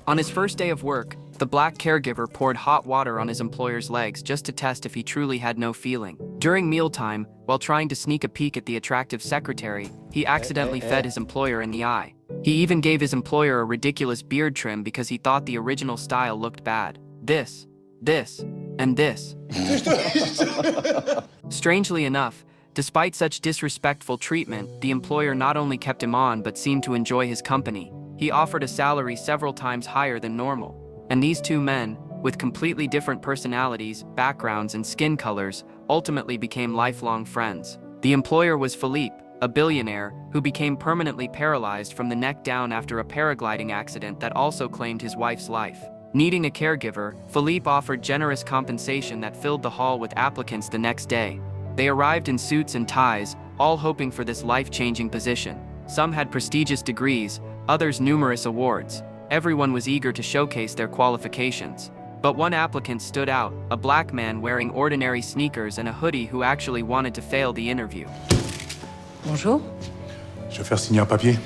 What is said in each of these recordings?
On his first day of work, the black caregiver poured hot water on his employer's legs just to test if he truly had no feeling. During mealtime, while trying to sneak a peek at the attractive secretary, he accidentally fed his employer in the eye. He even gave his employer a ridiculous beard trim because he thought the original style looked bad. This, and this. Strangely enough, despite such disrespectful treatment, the employer not only kept him on but seemed to enjoy his company. He offered a salary several times higher than normal. And these two men, with completely different personalities, backgrounds, and skin colors, ultimately became lifelong friends. The employer was Philippe, a billionaire who became permanently paralyzed from the neck down after a paragliding accident that also claimed his wife's life. Needing a caregiver, Philippe offered generous compensation that filled the hall with applicants the next day. They arrived in suits and ties, all hoping for this life-changing position. Some had prestigious degrees, others numerous awards. Everyone was eager to showcase their qualifications. But one applicant stood out, a black man wearing ordinary sneakers and a hoodie who actually wanted to fail the interview. Bonjour. Je vais faire signer un papier.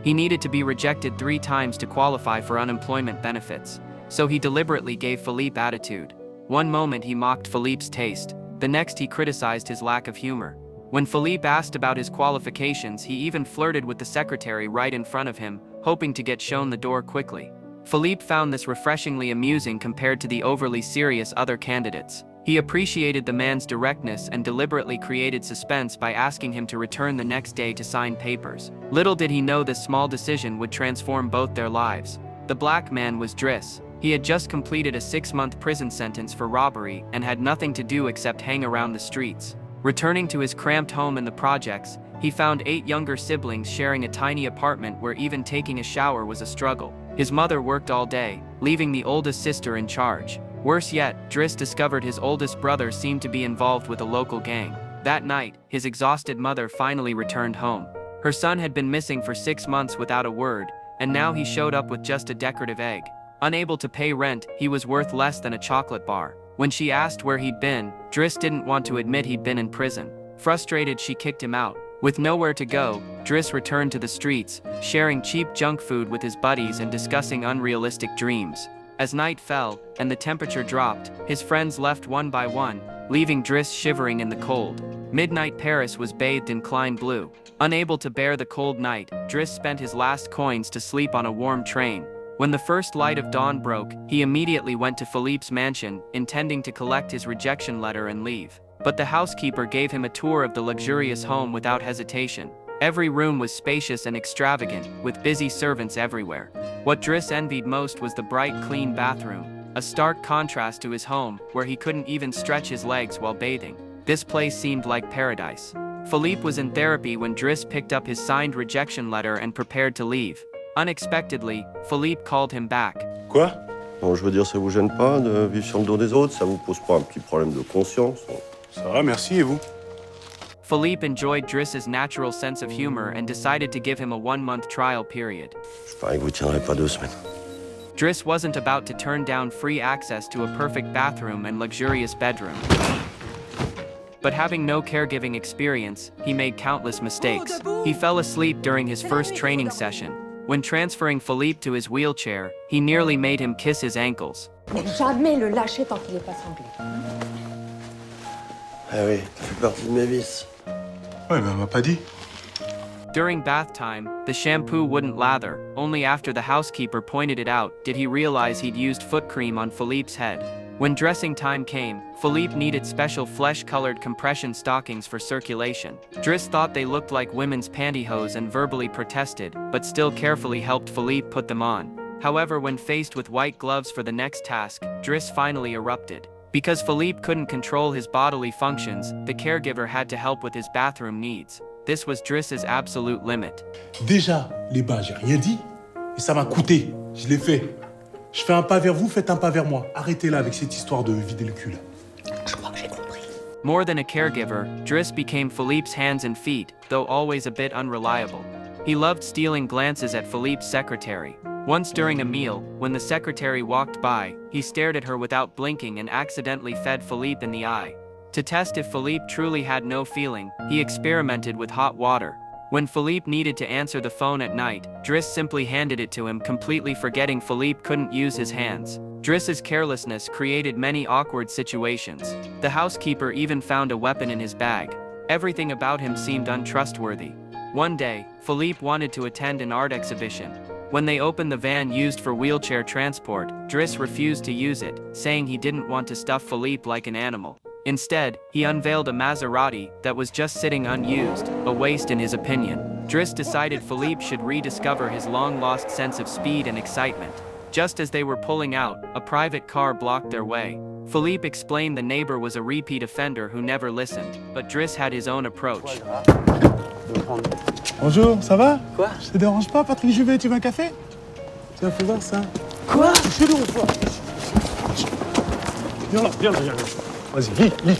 He needed to be rejected 3 times to qualify for unemployment benefits, so he deliberately gave Philippe attitude. One moment he mocked Philippe's taste, the next he criticized his lack of humor. When Philippe asked about his qualifications, he even flirted with the secretary right in front of him, hoping to get shown the door quickly. Philippe found this refreshingly amusing compared to the overly serious other candidates. He appreciated the man's directness and deliberately created suspense by asking him to return the next day to sign papers. Little did he know this small decision would transform both their lives. The black man was Driss. He had just completed a 6-month prison sentence for robbery and had nothing to do except hang around the streets. Returning to his cramped home in the projects, he found 8 younger siblings sharing a tiny apartment where even taking a shower was a struggle. His mother worked all day, leaving the oldest sister in charge. Worse yet, Driss discovered his oldest brother seemed to be involved with a local gang. That night, his exhausted mother finally returned home. Her son had been missing for 6 months without a word, and now he showed up with just a decorative egg. Unable to pay rent, he was worth less than a chocolate bar. When she asked where he'd been, Driss didn't want to admit he'd been in prison. Frustrated, she kicked him out. With nowhere to go, Driss returned to the streets, sharing cheap junk food with his buddies and discussing unrealistic dreams. As night fell, and the temperature dropped, his friends left one by one, leaving Driss shivering in the cold. Midnight Paris was bathed in Klein blue. Unable to bear the cold night, Driss spent his last coins to sleep on a warm train. When the first light of dawn broke, he immediately went to Philippe's mansion, intending to collect his rejection letter and leave. But the housekeeper gave him a tour of the luxurious home without hesitation. Every room was spacious and extravagant, with busy servants everywhere. What Driss envied most was the bright, clean bathroom, a stark contrast to his home, where he couldn't even stretch his legs while bathing. This place seemed like paradise. Philippe was in therapy when Driss picked up his signed rejection letter and prepared to leave. Unexpectedly, Philippe called him back. Quoi? Non, je veux dire, ça vous gêne pas de vivre sur le dos des autres? Ça vous pose pas un petit problème de conscience? Ça va, merci, et vous? Philippe enjoyed Driss's natural sense of humor and decided to give him a 1-month trial period. Je parie que vous tiendrez pas 2 semaines. Driss wasn't about to turn down free access to a perfect bathroom and luxurious bedroom. But having no caregiving experience, he made countless mistakes. He fell asleep during his first training session. When transferring Philippe to his wheelchair, he nearly made him kiss his ankles. Mais jamais le lâcher tant qu'il n'est pas sanglé. Ah oui, ça fait partie de mes vices. Ouais, mais elle m'a pas dit. During bath time, the shampoo wouldn't lather. Only after the housekeeper pointed it out did he realize he'd used foot cream on Philippe's head. When dressing time came, Philippe needed special flesh-colored compression stockings for circulation. Driss thought they looked like women's pantyhose and verbally protested, but still carefully helped Philippe put them on. However, when faced with white gloves for the next task, Driss finally erupted. Because Philippe couldn't control his bodily functions, the caregiver had to help with his bathroom needs. This was Driss's absolute limit. Déjà, les bains, j'ai rien dit, et ça m'a coûté. Je l'ai fait. Je fais un pas vers vous, faites un pas vers moi. Arrêtez là avec cette histoire de vider le cul là. Je crois que j'ai compris. More than a caregiver, Driss became Philippe's hands and feet, though always a bit unreliable. He loved stealing glances at Philippe's secretary. Once during a meal, when the secretary walked by, he stared at her without blinking and accidentally fed Philippe in the eye. To test if Philippe truly had no feeling, he experimented with hot water. When Philippe needed to answer the phone at night, Driss simply handed it to him, completely forgetting Philippe couldn't use his hands. Driss's carelessness created many awkward situations. The housekeeper even found a weapon in his bag. Everything about him seemed untrustworthy. One day, Philippe wanted to attend an art exhibition. When they opened the van used for wheelchair transport, Driss refused to use it, saying he didn't want to stuff Philippe like an animal. Instead, he unveiled a Maserati that was just sitting unused, a waste in his opinion. Driss decided Philippe should rediscover his long-lost sense of speed and excitement. Just as they were pulling out, a private car blocked their way. Philippe explained the neighbor was a repeat offender who never listened, but Driss had his own approach. Bonjour, ça va? Quoi? Je te dérange pas, Patrick Juvet, tu veux un café? Tiens, fais voir ça. Quoi? Chez nous, toi. Viens là, viens là, viens là. Vas-y, lis.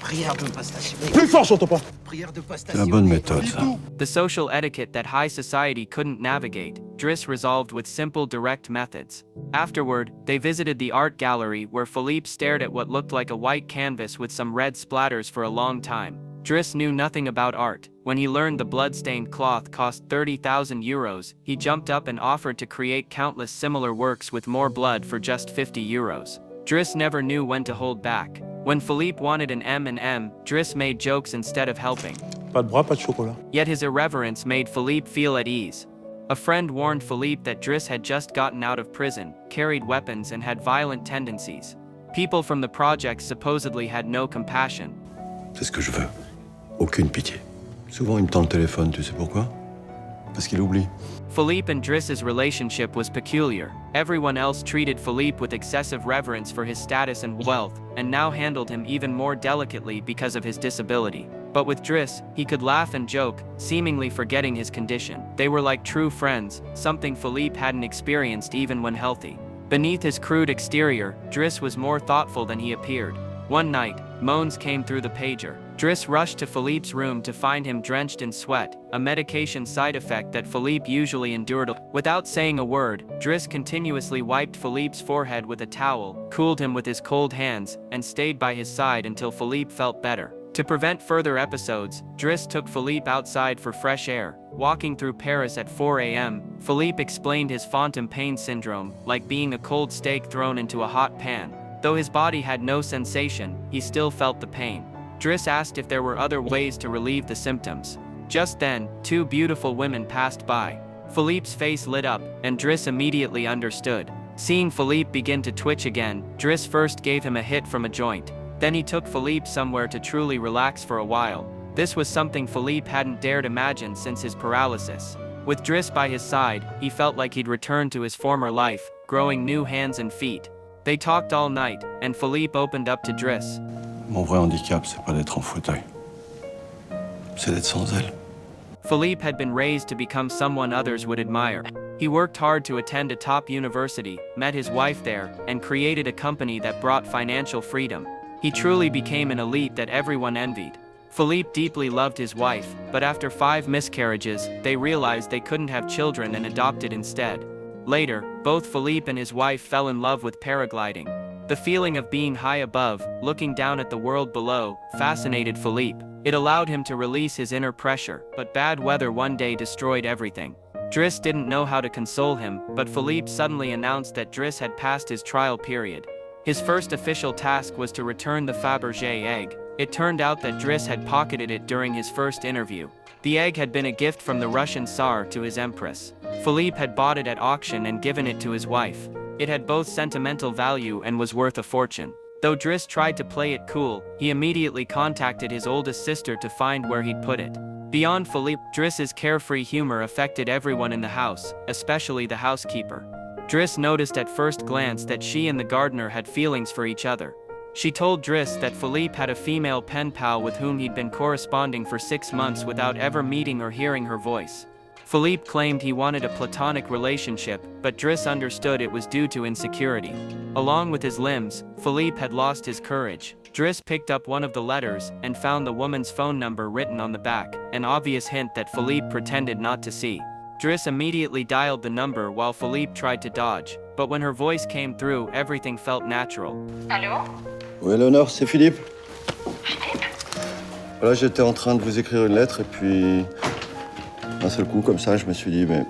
Prière de pas stationner. Plus fort, j'entends pas. Prière de pas C'est stationner. la bonne méthode, ça. The social etiquette that high society couldn't navigate, Driss resolved with simple, direct methods. Afterward, they visited the art gallery where Philippe stared at what looked like a white canvas with some red splatters for a long time. Driss knew nothing about art. When he learned the blood-stained cloth cost 30,000 euros, he jumped up and offered to create countless similar works with more blood for just 50 euros. Driss never knew when to hold back. When Philippe wanted an M&M, Driss made jokes instead of helping. Pas de bras, pas de chocolat. Yet his irreverence made Philippe feel at ease. A friend warned Philippe that Driss had just gotten out of prison, carried weapons and had violent tendencies. People from the project supposedly had no compassion. C'est ce que je veux. Aucune pitié. Souvent, il me tend le téléphone, tu sais pourquoi? Parce qu'il oublie. Philippe and Driss's relationship was peculiar. Everyone else treated Philippe with excessive reverence for his status and wealth, and now handled him even more delicately because of his disability. But with Driss, he could laugh and joke, seemingly forgetting his condition. They were like true friends, something Philippe hadn't experienced even when healthy. Beneath his crude exterior, Driss was more thoughtful than he appeared. One night, moans came through the pager. Driss rushed to Philippe's room to find him drenched in sweat, a medication side effect that Philippe usually endured. Without saying a word, Driss continuously wiped Philippe's forehead with a towel, cooled him with his cold hands, and stayed by his side until Philippe felt better. To prevent further episodes, Driss took Philippe outside for fresh air. Walking through Paris at 4 a.m., Philippe explained his phantom pain syndrome, like being a cold steak thrown into a hot pan. Though his body had no sensation, he still felt the pain. Driss asked if there were other ways to relieve the symptoms. Just then, two beautiful women passed by. Philippe's face lit up, and Driss immediately understood. Seeing Philippe begin to twitch again, Driss first gave him a hit from a joint. Then he took Philippe somewhere to truly relax for a while. This was something Philippe hadn't dared imagine since his paralysis. With Driss by his side, he felt like he'd returned to his former life, growing new hands and feet. They talked all night, and Philippe opened up to Driss. Mon vrai handicap, c'est pas d'être en fauteuil. C'est d'être sans elle. Philippe had been raised to become someone others would admire. He worked hard to attend a top university, met his wife there, and created a company that brought financial freedom. He truly became an elite that everyone envied. Philippe deeply loved his wife, but after 5 miscarriages, they realized they couldn't have children and adopted instead. Later, both Philippe and his wife fell in love with paragliding. The feeling of being high above, looking down at the world below, fascinated Philippe. It allowed him to release his inner pressure, but bad weather one day destroyed everything. Driss didn't know how to console him, but Philippe suddenly announced that Driss had passed his trial period. His first official task was to return the Fabergé egg. It turned out that Driss had pocketed it during his first interview. The egg had been a gift from the Russian Tsar to his empress. Philippe had bought it at auction and given it to his wife. It had both sentimental value and was worth a fortune. Though Driss tried to play it cool, he immediately contacted his oldest sister to find where he'd put it. Beyond Philippe, Driss's carefree humor affected everyone in the house, especially the housekeeper. Driss noticed at first glance that she and the gardener had feelings for each other. She told Driss that Philippe had a female pen pal with whom he'd been corresponding for 6 months without ever meeting or hearing her voice. Philippe claimed he wanted a platonic relationship, but Driss understood it was due to insecurity. Along with his limbs, Philippe had lost his courage. Driss picked up one of the letters and found the woman's phone number written on the back, an obvious hint that Philippe pretended not to see. Driss immediately dialed the number while Philippe tried to dodge, but when her voice came through, everything felt natural. Allô? Oui, Léonore, c'est Philippe. Philippe? Voilà, j'étais en train de vous écrire une lettre et puis, d'un seul coup, comme ça, je me suis dit, mais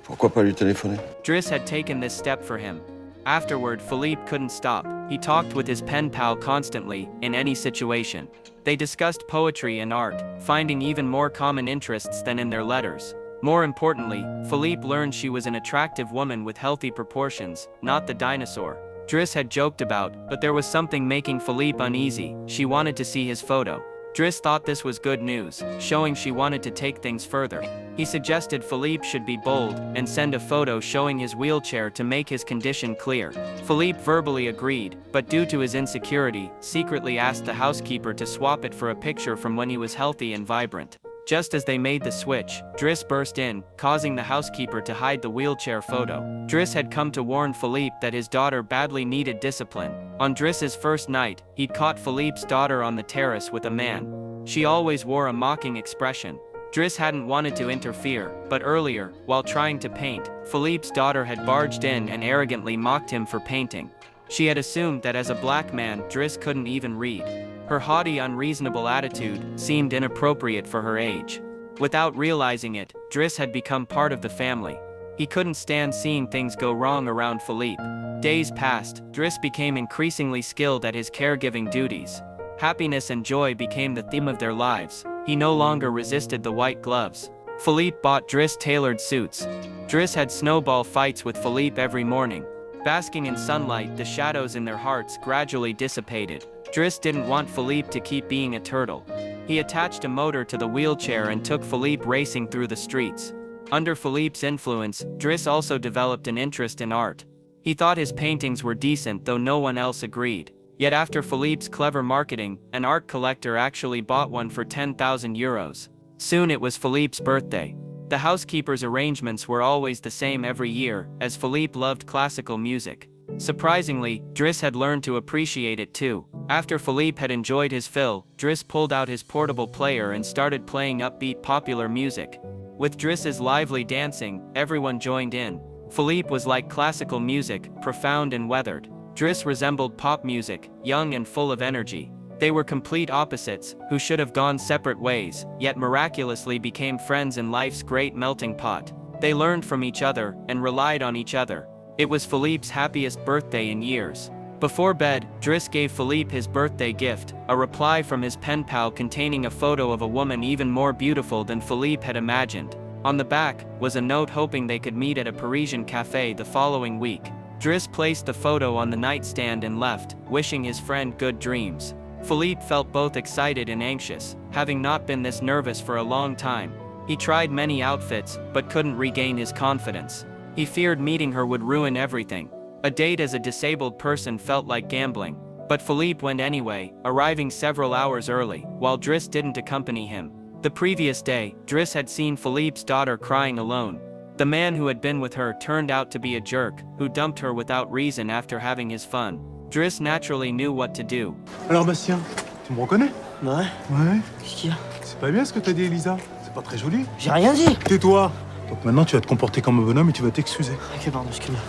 pourquoi pas lui téléphoner? Driss had taken this step for him. Afterward, Philippe couldn't stop. He talked with his pen pal constantly, in any situation. They discussed poetry and art, finding even more common interests than in their letters. More importantly, Philippe learned she was an attractive woman with healthy proportions, not the dinosaur Driss had joked about, but there was something making Philippe uneasy. She wanted to see his photo. Driss thought this was good news, showing she wanted to take things further. He suggested Philippe should be bold and send a photo showing his wheelchair to make his condition clear. Philippe verbally agreed, but due to his insecurity, secretly asked the housekeeper to swap it for a picture from when he was healthy and vibrant. Just as they made the switch, Driss burst in, causing the housekeeper to hide the wheelchair photo. Driss had come to warn Philippe that his daughter badly needed discipline. On Driss's first night, he'd caught Philippe's daughter on the terrace with a man. She always wore a mocking expression. Driss hadn't wanted to interfere, but earlier, while trying to paint, Philippe's daughter had barged in and arrogantly mocked him for painting. She had assumed that as a black man, Driss couldn't even read. Her haughty, unreasonable attitude seemed inappropriate for her age. Without realizing it, Driss had become part of the family. He couldn't stand seeing things go wrong around Philippe. Days passed, Driss became increasingly skilled at his caregiving duties. Happiness and joy became the theme of their lives. He no longer resisted the white gloves. Philippe bought Driss tailored suits. Driss had snowball fights with Philippe every morning. Basking in sunlight, the shadows in their hearts gradually dissipated. Driss didn't want Philippe to keep being a turtle. He attached a motor to the wheelchair and took Philippe racing through the streets. Under Philippe's influence, Driss also developed an interest in art. He thought his paintings were decent, though no one else agreed. Yet after Philippe's clever marketing, an art collector actually bought one for 10,000 euros. Soon it was Philippe's birthday. The housekeeper's arrangements were always the same every year, as Philippe loved classical music. Surprisingly, Driss had learned to appreciate it too. After Philippe had enjoyed his fill, Driss pulled out his portable player and started playing upbeat popular music. With Driss's lively dancing, everyone joined in. Philippe was like classical music, profound and weathered. Driss resembled pop music, young and full of energy. They were complete opposites, who should have gone separate ways, yet miraculously became friends in life's great melting pot. They learned from each other, and relied on each other. It was Philippe's happiest birthday in years. Before bed, Driss gave Philippe his birthday gift, a reply from his pen pal containing a photo of a woman even more beautiful than Philippe had imagined. On the back, was a note hoping they could meet at a Parisian cafe the following week. Driss placed the photo on the nightstand and left, wishing his friend good dreams. Philippe felt both excited and anxious, having not been this nervous for a long time. He tried many outfits, but couldn't regain his confidence. He feared meeting her would ruin everything. A date as a disabled person felt like gambling. But Philippe went anyway, arriving several hours early, while Driss didn't accompany him. The previous day, Driss had seen Philippe's daughter crying alone. The man who had been with her turned out to be a jerk, who dumped her without reason after having his fun. Driss naturally knew what to do. Alors Bastien, tu me reconnais? Ouais. Ouais. Qu'est-ce qu'il y a? C'est pas bien ce que t'as dit Elisa. C'est pas très joli. J'ai rien dit. Tais-toi. Donc maintenant tu vas te comporter comme un bonhomme et tu vas t'excuser. Ok, pardon, excuse-moi.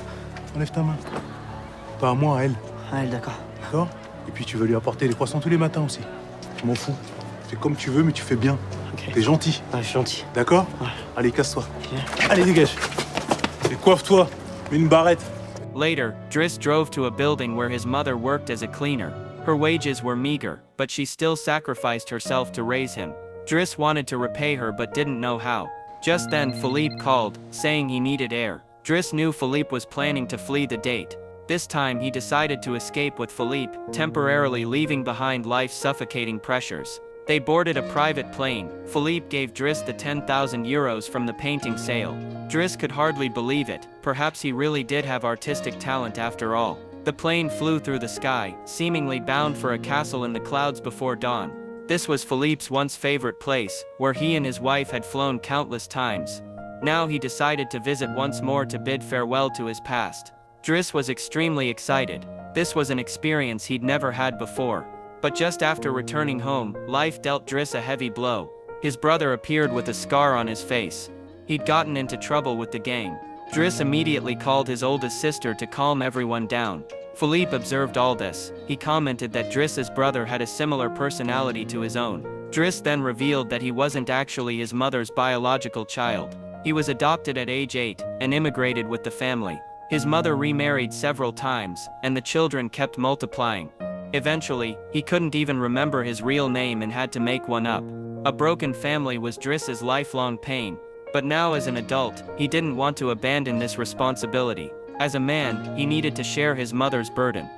Enlève ta main. Pas à moi, à elle. Ah, elle, d'accord. D'accord? Et puis tu vas lui apporter les croissants tous les matins aussi. Je m'en fous. Fais comme tu veux mais tu fais bien. Ok. T'es gentil. Ouais, je suis gentil. D'accord? Ouais. Allez, casse-toi. Ok. Allez, dégage. Et coiffe-toi. Mets une barrette. Later, Driss drove to a building where his mother worked as a cleaner. Her wages were meager, but she still sacrificed herself to raise him. Driss wanted to repay her but didn't know how. Just then Philippe called, saying he needed air. Driss knew Philippe was planning to flee the date. This time he decided to escape with Philippe, temporarily leaving behind life's suffocating pressures. They boarded a private plane. Philippe gave Driss the 10,000 euros from the painting sale. Driss could hardly believe it. Perhaps he really did have artistic talent after all. The plane flew through the sky, seemingly bound for a castle in the clouds before dawn. This was Philippe's once favorite place, where he and his wife had flown countless times. Now he decided to visit once more to bid farewell to his past. Driss was extremely excited. This was an experience he'd never had before. But just after returning home, life dealt Driss a heavy blow. His brother appeared with a scar on his face. He'd gotten into trouble with the gang. Driss immediately called his oldest sister to calm everyone down. Philippe observed all this. He commented that Driss's brother had a similar personality to his own. Driss then revealed that he wasn't actually his mother's biological child. He was adopted at age 8 and immigrated with the family. His mother remarried several times, and the children kept multiplying. Eventually, he couldn't even remember his real name and had to make one up. A broken family was Driss's lifelong pain. But now as an adult, he didn't want to abandon this responsibility. As a man, he needed to share his mother's burden.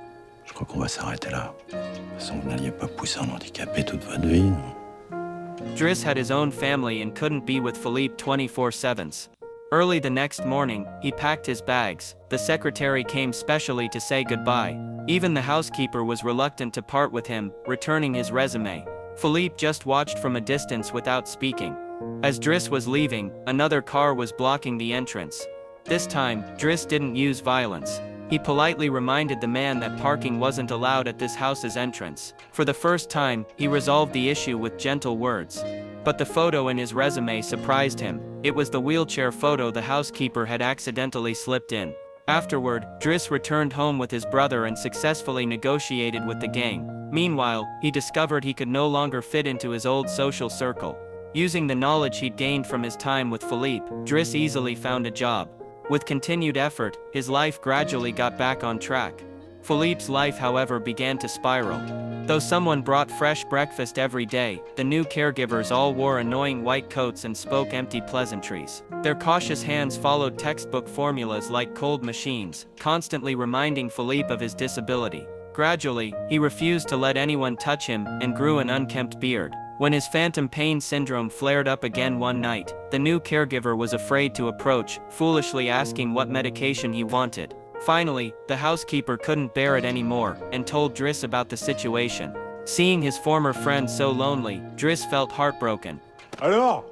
Je crois qu'on va s'arrêter là. De toute façon, vous n'alliez pas pousser un handicapé toute votre vie, non? Driss had his own family and couldn't be with Philippe 24/7. Early the next morning, he packed his bags. The secretary came specially to say goodbye. Even the housekeeper was reluctant to part with him, returning his resume. Philippe just watched from a distance without speaking. As Driss was leaving, another car was blocking the entrance. This time, Driss didn't use violence. He politely reminded the man that parking wasn't allowed at this house's entrance. For the first time, he resolved the issue with gentle words. But the photo in his resume surprised him. It was the wheelchair photo the housekeeper had accidentally slipped in. Afterward, Driss returned home with his brother and successfully negotiated with the gang. Meanwhile, he discovered he could no longer fit into his old social circle. Using the knowledge he'd gained from his time with Philippe, Driss easily found a job. With continued effort, his life gradually got back on track. Philippe's life, however, began to spiral. Though someone brought fresh breakfast every day, the new caregivers all wore annoying white coats and spoke empty pleasantries. Their cautious hands followed textbook formulas like cold machines, constantly reminding Philippe of his disability. Gradually, he refused to let anyone touch him and grew an unkempt beard. When his phantom pain syndrome flared up again one night, the new caregiver was afraid to approach, foolishly asking what medication he wanted. Finally, the housekeeper couldn't bear it anymore, and told Driss about the situation. Seeing his former friend so lonely, Driss felt heartbroken. Alors,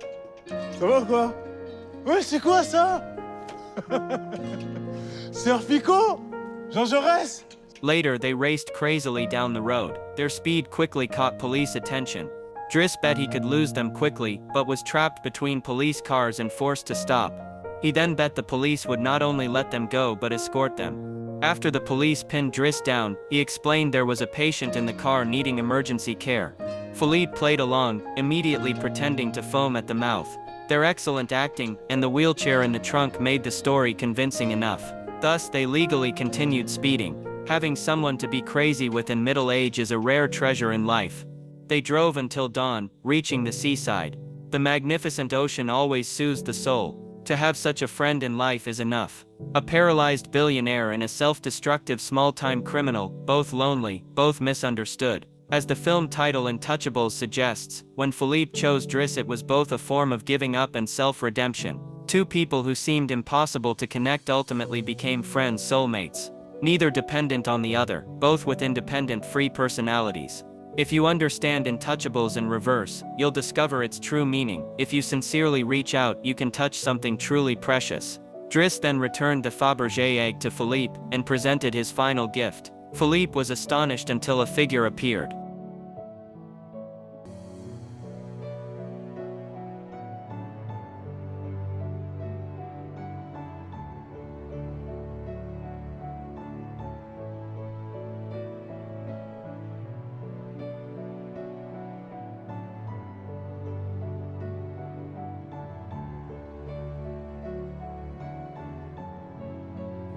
ça va ou quoi? Ouais, c'est quoi ça? Serpico? Jean Jaurès? Later, they raced crazily down the road. Their speed quickly caught police attention. Driss bet he could lose them quickly, but was trapped between police cars and forced to stop. He then bet the police would not only let them go but escort them. After the police pinned Driss down, he explained there was a patient in the car needing emergency care. Philippe played along, immediately pretending to foam at the mouth. Their excellent acting and the wheelchair in the trunk made the story convincing enough. Thus, they legally continued speeding. Having someone to be crazy with in middle age is a rare treasure in life. They drove until dawn, reaching the seaside. The magnificent ocean always soothes the soul. To have such a friend in life is enough. A paralyzed billionaire and a self-destructive small-time criminal, both lonely, both misunderstood. As the film title Untouchables suggests, when Philippe chose Driss, it was both a form of giving up and self-redemption. Two people who seemed impossible to connect ultimately became friends, soulmates. Neither dependent on the other, both with independent, free personalities. If you understand Untouchables in reverse, you'll discover its true meaning. If you sincerely reach out, you can touch something truly precious. Driss then returned the Fabergé egg to Philippe and presented his final gift. Philippe was astonished until a figure appeared.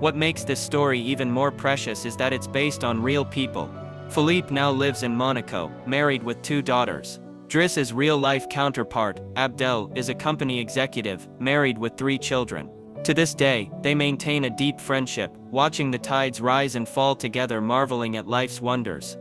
What makes this story even more precious is that it's based on real people. Philippe now lives in Monaco, married with 2 daughters. Driss's real-life counterpart, Abdel, is a company executive, married with 3 children. To this day, they maintain a deep friendship, watching the tides rise and fall together, marveling at life's wonders.